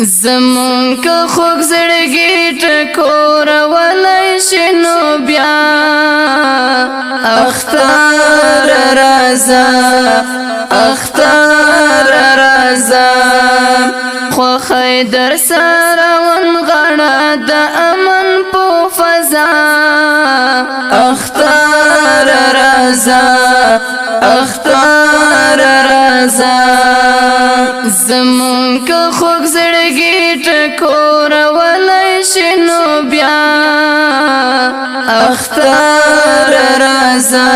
زمون که خوږ زړګي ټکور ولای شنو بیا اختر رضا اختر رضا خو خیدر سره ونغړه د امن په فضا اختر رضا اختر رضا زمون که خوږ زړګي ټکور ولای شنو بیا اختر رضا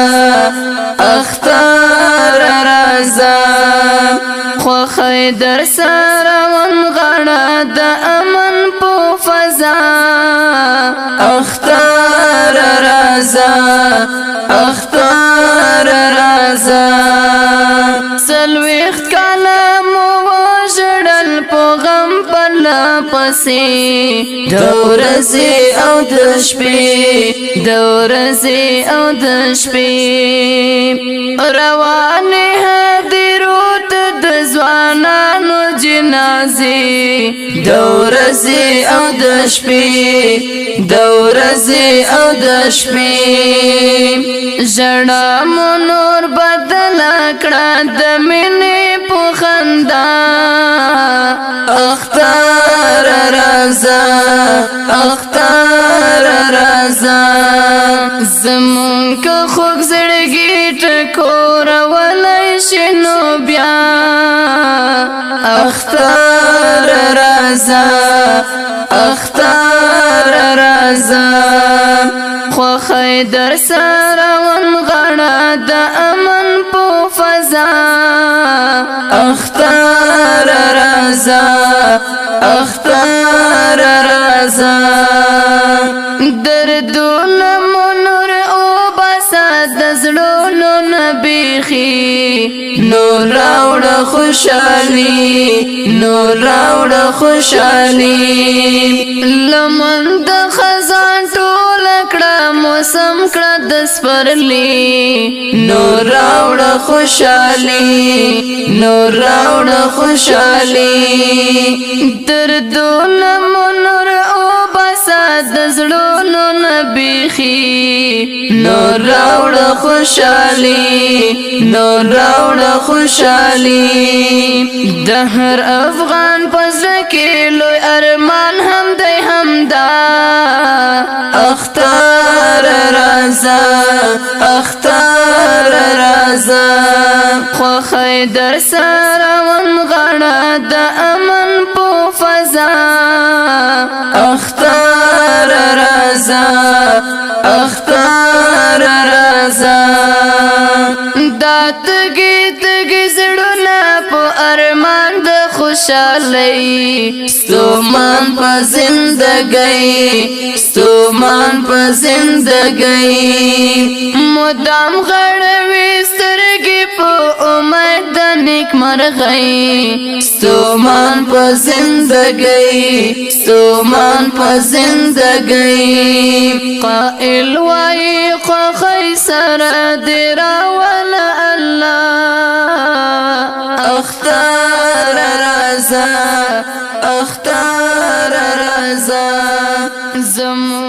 اختر رضا خو خیدر سره ونغړه د امن په فضا اختر رضا اختر رضا سلويخت کاله مو وژړل په غم پرله پسې د ورځې او د شپې د ورځې او د شپې روانې هدیرو ته د ځوانانو جنازې د ورځې او د شپې د ورځې او د شپې ژړا مو نور بدله کړه د مینې په خندا اختر رضا اختر رضا زمون که خوږ زړګي ټکور ولای شنو بیا اختر رضا اختر رضا خو خیدر سره ونغړه د امن په فضا اختر رضا اختر رضا دردونه مو نور او باسا د زړونو نه بیخي نور راوړه خوشحالي نور راوړه خوشحالي لمن د خزان ټول کړه موسم کړه د سپرلی نور راوړه خوشحالي نور راوړه خوشحالي دردونه مو نور او باسا د زړونو نه بیخي نور راوړه خوشحالي نور راوړه خوشحالي د هر افغان پزړه کې لوی ارمان هم دی همدا اختر رضا اختر رضا خو خیدر سره ونغړه د امن په فضا اختر رضا اختر رضا دا تګي تګي زړونه په ارمان د خوشالۍ ستومان په زندګۍ ستومان په زندګۍ مدام غړوي سترګې په امید د نیکمرغۍ ستومان په زندګۍ ستومان په زندګۍ قائل وای خوښۍ سره دې راوله الله اختر رضا اختر رضا زمون